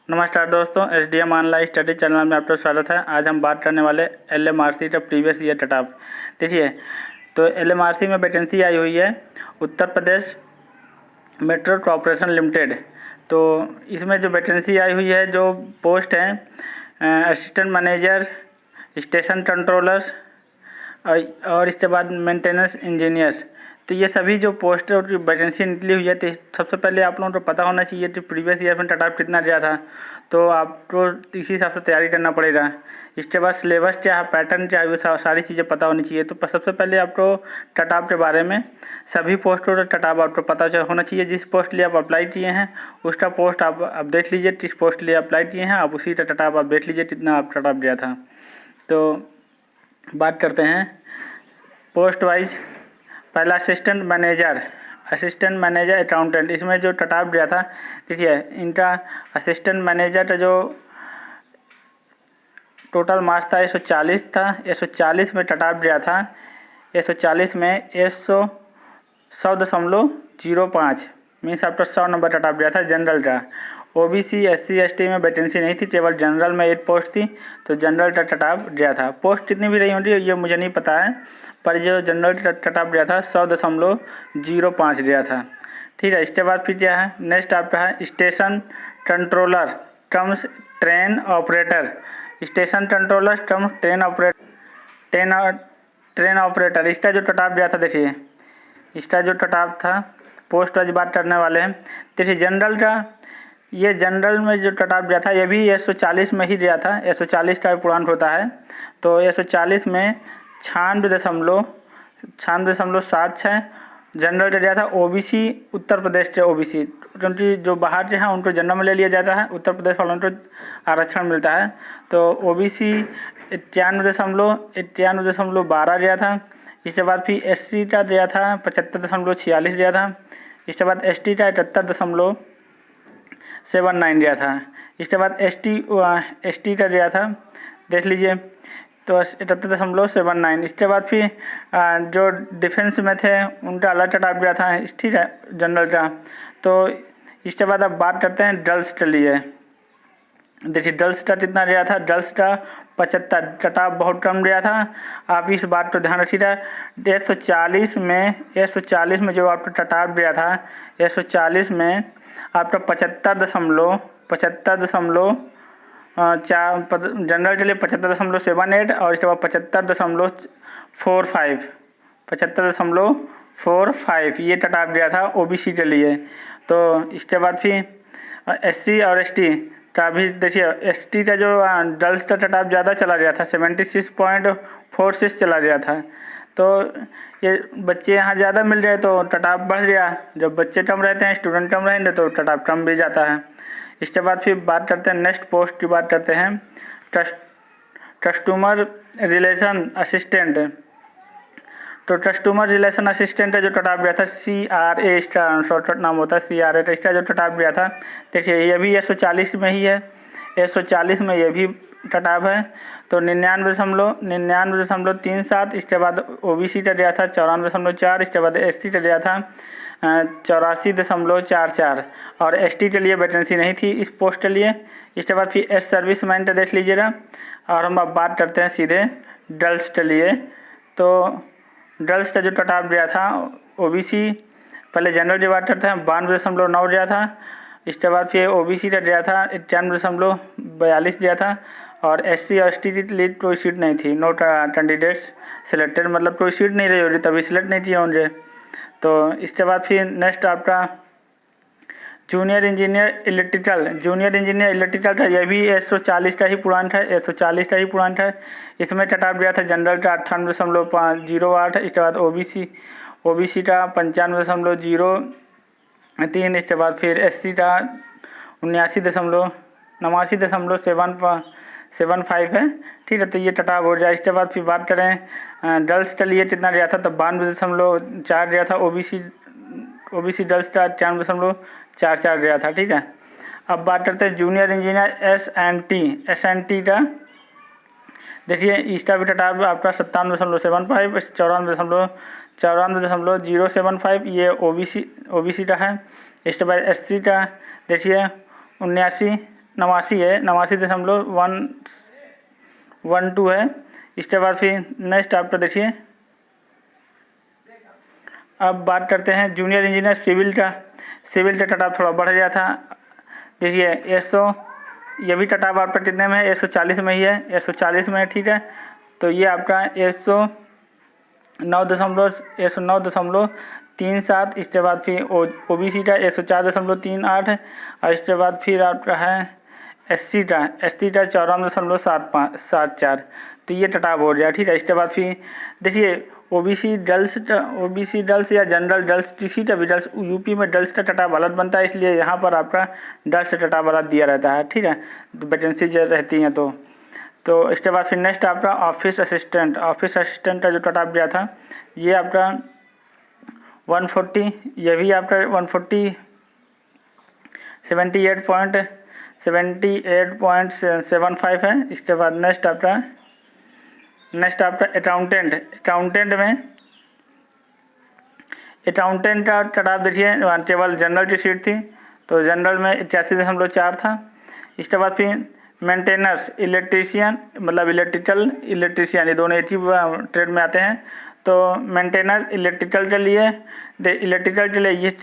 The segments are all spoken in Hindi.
नमस्कार दोस्तों, SDM ऑनलाइन स्टडी चैनल में आपका स्वागत है। आज हम बात करने वाले LMRC का प्रीवियस ईयर टॉप। देखिए, तो LMRC में वैकेंसी आई हुई है Uttar Pradesh metro corporation limited. तो इसमें जो वैकेंसी आई हुई है, जो पोस्ट है असिस्टेंट मैनेजर, स्टेशन कंट्रोलर और इसके बाद मेंटेनेंस इंजीनियर। तो ये सभी जो पोस्ट और वैकेंसी निकली हुई है, तो सबसे पहले आप लोगों को पता होना चाहिए कि प्रीवियस ईयर में कट कितना गया था। तो आपको इसी हिसाब से तैयारी करना पड़ेगा। इसके बाद सिलेबस क्या है, पैटर्न क्या है, वो सारी चीज़ें पता होनी चाहिए। तो सबसे पहले आपको कट के बारे में सभी पोस्टों का कट आपको पता होना चाहिए। जिस पोस्ट लिए आप अप्लाई किए हैं उसका पोस्ट आप देख लीजिए, किस पोस्ट लिए अप्लाई किए हैं आप उसी का कट आप देख लीजिए कितना आप कट गया था। तो बात करते हैं पोस्ट वाइज। पहला असिस्टेंट मैनेजर अकाउंटेंट, इसमें जो कट गया था, देखिए इनका असिस्टेंट मैनेजर का जो टोटल मार्क्स था 140 था। 140 में कट गया था। 140 में 100.05 मीन्स आपका 100 नंबर कट गया था जनरल का। OBC SC ST में वैकेंसी नहीं थी, केवल जनरल में 8 पोस्ट थी, तो जनरल का कट गया था। पोस्ट कितनी भी रही होंगी ये मुझे नहीं पता है, पर जो जनरल कट गया था 100.05 गया था। ठीक है, इसके बाद फिर क्या है, नेक्स्ट आपका है station controller comes train operator. Station controller cum train operator, इसका जो कट गया था, देखिए इसका जो कट था, पोस्ट वाइज बात करने वाले हैं। देखिए जनरल का, ये जनरल में जो कट गया था ये भी 140 में ही गया था। 140 का पूर्णांक होता है, तो 140 में 96.76 जनरल का गया था। OBC उत्तर प्रदेश के OBC, क्योंकि जो बाहर के हैं उनको जनरल में ले लिया जाता है, उत्तर प्रदेश वालों को आरक्षण मिलता है। तो OBC 91.12 गया था। इसके बाद फिर SC का गया था 75.46 गया था। इसके बाद ST का 71.79 गया था। इसके बाद ST का गया था, देख लीजिए, तो 71.79। इसके बाद फिर जो डिफेंस में थे उनका अलग कट गया था, ठीक है, जनरल का। तो इसके बाद अब बात करते हैं गर्ल्स के लिए। देखिए गर्ल्स का कितना गया था, गर्ल्स का 75, कट बहुत कम गया था। आप इस बात को ध्यान रखिएगा। 140 में जो आपका कट गया था, 140 में आपका 75.4 जनरल के लिए 75.78 और इसके बाद 75.45 ये कट गया था OBC के लिए। तो इसके बाद फिर SC और ST का भी देखिए, ST का जो गर्ल्स का कट ज़्यादा चला गया था, 76.46 चला गया था। तो ये बच्चे यहाँ ज़्यादा मिल गए तो कट बढ़ गया। जब बच्चे कम रहते हैं, स्टूडेंट कम रहेंगे, तो कट कम भी जाता है। इसके बाद फिर बात करते हैं नेक्स्ट पोस्ट की, बात करते हैं कस्टमर रिलेशन असिस्टेंट। तो कस्टमर रिलेशन असिस्टेंट का जो कट गया था, CRA इसका शॉर्टकट नाम होता है, CRA का इसका जो कट गया था, देखिए ये भी 140 में ही है। 140 में ये भी कट है, तो 99.37। इसके बाद OBC का गया था 94.4। इसके बाद SC का गया था 84.44 और ST के लिए वैकेंसी नहीं थी इस पोस्ट के लिए। इसके बाद फिर एस सर्विसमैन का देख लीजिएगा। और हम अब बात करते हैं सीधे गर्ल्स के लिए। तो गर्ल्स का जो कट गया था, OBC पहले जनरल की बात करते हैं, 92.9 गया था। इसके बाद फिर OBC का गया था 91.42 गया था। और SC और ST की लिए कोई सीट नहीं थी, नो कैंडिडेट्स सिलेक्टेड, मतलब कोई सीट नहीं रही होगी तभी सिलेक्ट नहीं किया होंगे। तो इसके बाद फिर नेक्स्ट आपका जूनियर इंजीनियर इलेक्ट्रिकल का, यह भी 140 का ही पूर्णांक है। 140 का ही पूर्णांक है। इसमें कट गया था जनरल का 98.08। इसके बाद OBC का 95.03। इसके बाद फिर SC का 79.75 है, ठीक है। तो ये कट हो जाए। इसके बाद फिर बात करें गर्ल्स के लिए कितना गया था, तो 92.4 गया था। OBC गर्ल्स का 94.44 गया था, ठीक है। अब बात करते हैं जूनियर इंजीनियर SNT का। देखिए इसका भी कट आपका 97.75, 94.075 ये OBC का है। इसके बाद SC का देखिए 89 है, 89.112 है। इसके बाद फिर नेक्स्ट आपका देखिए, अब बात करते हैं जूनियर इंजीनियर सिविल का कटऑफ थोड़ा बढ़ गया था। देखिए 100, ये भी कटऑफ आपका कितने में है, 140 में ही है, 140 में है, ठीक है। तो ये आपका 109.37, इसके बाद फिर OBC का 104.38 और इसके बाद फिर आपका है SC का 54.74। तो ये कटऑफ हो गया, ठीक है। इसके बाद फिर देखिए OBC डल्स या जनरल डल्स, किसी का भी डल्स, यूपी में डल्स का कटऑफ अलग बनता है, इसलिए यहाँ पर आपका डल्स का कटऑफ अलग दिया रहता है, ठीक है। तो वैकेंसी जो रहती हैं तो इसके बाद फिर नेक्स्ट आपका ऑफिस असिस्टेंट का जो कटऑफ दिया था, ये आपका 140, ये भी आपका 140 78.75 है। इसके बाद नेक्स्ट आपका अकाउंटेंट का कटऑफ देखिए, केवल जनरल की सीट थी, तो जनरल में 81.4 था। इसके बाद फिर मेंटेनेंस इलेक्ट्रीशियन, मतलब इलेक्ट्रीशियन, ये दोनों एक ही ट्रेड में आते हैं। तो मेंटेनर इलेक्ट्रिकल के लिए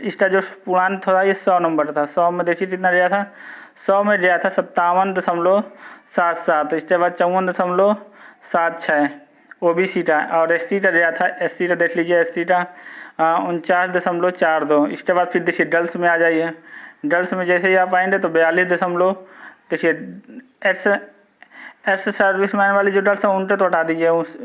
इसका जो पुरान थोड़ा ये 100 नंबर था, 100 में देखिए कितना गया था, 100 में गया था 57.77। इसके बाद 54.76 OBC का, और SC का गया था, SC का देख लीजिए, SC का 49.42। इसके बाद फिर देखिए डल्स में आ जाइए, डल्स में जैसे ही आप आएंगे तो 42 देखिए एस सर्विसमैन वाली जो डल्स है उनके तो हटा दीजिए, उस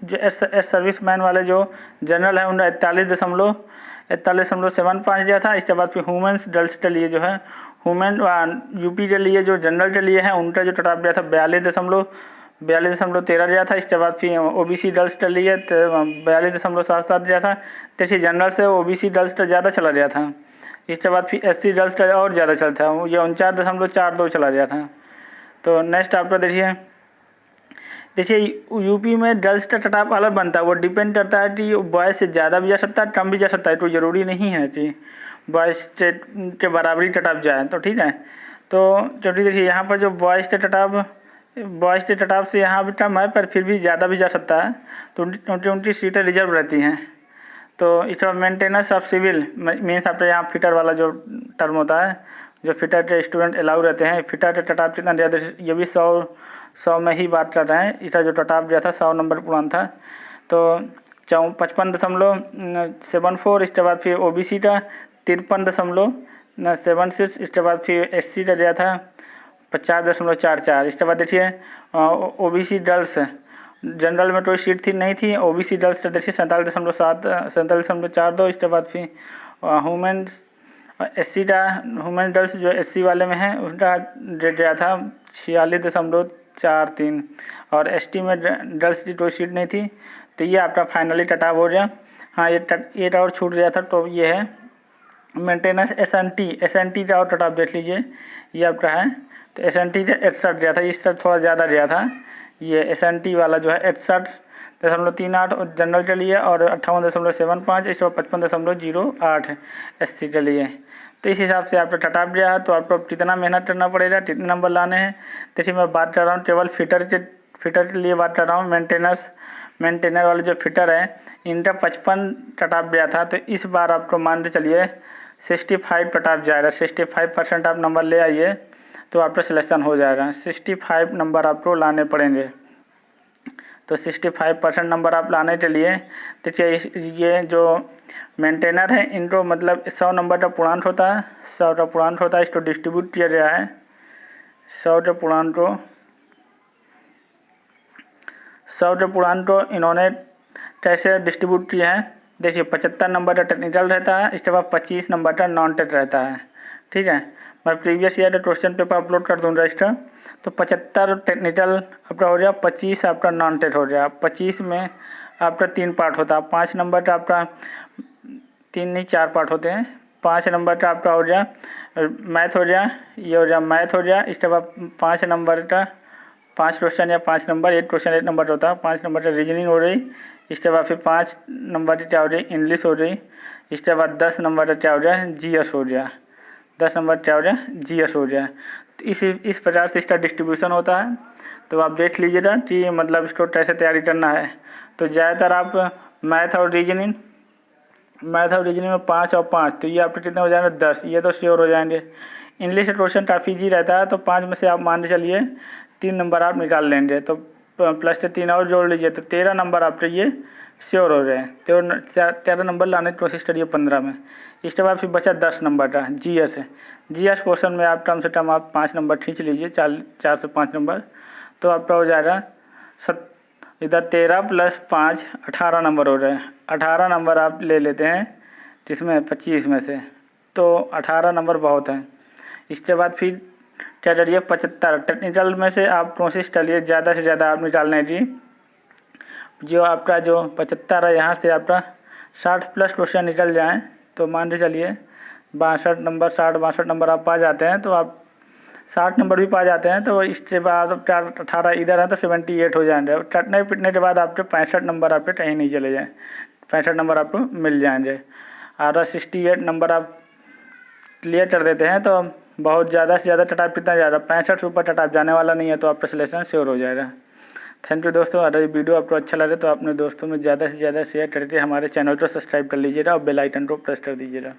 जो एस सर्विसमैन वाले जो जनरल है उनका 41.75 दिया था। इसके बाद फिर वुमेन्स डल्स के लिए जो है, वुमेन यूपी के लिए जो जनरल के लिए है उनका जो कटऑफ दिया था 42.13 दिया था। इसके बाद फिर OBC डल्स के लिए 42.77 दिया था। देखिए जनरल से OBC डल्स का ज़्यादा चला गया था। इसके बाद फिर SC डल्स का और ज़्यादा चलता है, ये 49.42 चला गया था। तो नेक्स्ट आपका देखिए यूपी में डल्स का कटऑफ अलग बनता है, वो डिपेंड करता है कि बॉयज़ से ज़्यादा भी जा सकता है, कम भी जा सकता है, तो ज़रूरी नहीं है कि बॉयज़ के बराबरी कटऑफ जाए, तो ठीक है। तो चलिए देखिए यहाँ पर जो बॉयज़ के कटऑफ से यहाँ भी कम है, पर फिर भी ज़्यादा भी जा सकता है, तो उनकी सीटें रिजर्व रहती हैं। तो इस तरह मेंटेनेंस ऑफ सिविल मीन्स आपके यहाँ फिटर वाला जो टर्म होता है, जो फिटर के स्टूडेंट अलाउ रहते हैं, फिटर के कटऑफ कितना दिया था, ये भी 100 में ही बात कर रहे हैं। इसका जो कटऑफ दिया था 100 नंबर पुराना था, तो 55.74। इसके बाद फिर OBC का 53.76। इसके बाद फिर SC का दिया था 50.44। इसके बाद देखिए OBC डल्स, जनरल में कोई सीट नहीं थी, OBC डल्स का देखिए 47.42। इसके बाद फिर वुमेन्स SC का, वुमेन डल्स जो SC वाले में है उसका रेट गया था 46.43, और ST में डल्स की कोई सीट नहीं थी। तो ये आपका फाइनली कटऑफ हो गया। हाँ, ये और छूट गया था, तो ये है मेंटेनेंस SNT का और कटऑफ देख लीजिए, ये आपका है। तो SNT का 61 गया था, इसका थोड़ा ज़्यादा गया था। ये SNT वाला जो है 61.38 और जनरल के लिए, और 58.75, इसको 55.08 SC के लिए। तो इस हिसाब से आपका कटऑफ गया है। तो आपको कितना मेहनत करना पड़ेगा, कितने नंबर लाने हैं। देखिए मैं बात कर रहा हूँ केवल फिटर के लिए बात कर रहा हूँ। मेंटेनर वाले जो फिटर है इनका 55 कटऑफ गया था, तो इस बार आपको मान के चलिए 65 कटऑफ जाएगा। 65% आप नंबर ले आइए तो आपका सिलेक्शन हो जाएगा। 65 नंबर आपको लाने पड़ेंगे। तो 65% नंबर आप लाने के लिए देखिए ये जो मेंटेनर है इनको मतलब 100 नंबर का पूर्णांक होता है, 100 का पूर्णांक होता है, इसको डिस्ट्रीब्यूट किया गया है। 100 के पूर्णांक को इन्होंने कैसे डिस्ट्रीब्यूट किया है, देखिए 75 नंबर का टेक्निकल रहता है, इसके बाद 25 नंबर का नॉन टेक रहता है, ठीक है। मैं प्रीवियस ईयर का क्वेश्चन पेपर अपलोड कर दूँगा इसका। तो 75 टेक्निकल आपका हो गया, 25 आपका नॉन टेक हो गया। 25 में आपका 3 पार्ट होता है, 5 नंबर का आपका 3 नहीं 4 पार्ट होते हैं। 5 नंबर का आपका हो गया मैथ हो गया, ये हो गया मैथ हो गया। इसके बाद 5 नंबर का 5 क्वेश्चन या 5 नंबर, एक क्वेश्चन 1 नंबर होता है। 5 नंबर का रीजनिंग हो रही। इसके बाद फिर 5 नंबर की क्या हो रही, इंग्लिश हो रही। इसके बाद 10 नंबर का क्या हो गया, GS हो गया। 10 नंबर क्या हो जाए, GS हो जाए। तो इस प्रकार से इसका डिस्ट्रीब्यूशन होता है। तो आप देख लीजिएगा कि मतलब इसको कैसे तैयारी करना है। तो ज़्यादातर आप मैथ और रीजनिंग में 5 और 5, तो ये आपके कितने हो जाएंगे, 10, ये तो श्योर हो जाएंगे। इंग्लिश का क्वेश्चन काफ़ी ईजी रहता है, तो 5 में से आप मान के चलिए 3 नंबर आप निकाल लेंगे, तो प्लस के 3 और जोड़ लीजिए, तो 13 नंबर आपके ये श्योर हो रहे हैं। तो 13 नंबर लाने की कोशिश करिए 15 में। इसके बाद फिर बचा 10 नंबर का GS है। GS क्वेश्चन में आप कम से कम आप 5 नंबर खींच लीजिए, 4 से 5 नंबर, तो आपका हो जाएगा इधर 13 + 5 18 नंबर हो रहे हैं। 18 नंबर आप ले लेते हैं जिसमें 25 में से, तो 18 नंबर बहुत हैं। इसके बाद फिर क्या करिए, 75 टेक्निकल में से आप कोशिश करिए ज़्यादा से ज़्यादा आप निकालने की। जो आपका जो 75 है, यहाँ से आपका 60+ क्वेश्चन निकल जाएँ तो मान के चलिए 62 नंबर, 60-62 नंबर आप पा जाते हैं। तो आप 60 नंबर भी पा जाते हैं, तो इसके बाद 18 इधर है तो 78 हो जाएंगे। कटने पिटने के बाद आपके 65 नंबर आपके कहीं नहीं चले जाएँ, 65 नंबर आपको मिल जाएंगे। और 68 नंबर आप क्लियर कर देते हैं तो बहुत ज़्यादा से ज़्यादा कट-ऑफ कितना जाएगा, 65 से ऊपर कट-ऑफ जाने वाला नहीं है, तो आपका सिलेक्शन श्योर हो जाएगा। थैंक यू दोस्तों। अगर ये वीडियो आपको अच्छा लगे तो अपने दोस्तों में ज़्यादा से ज़्यादा शेयर करके हमारे चैनल को सब्सक्राइब कर लीजिएगा और बेल आइकन को प्रेस कर दीजिएगा।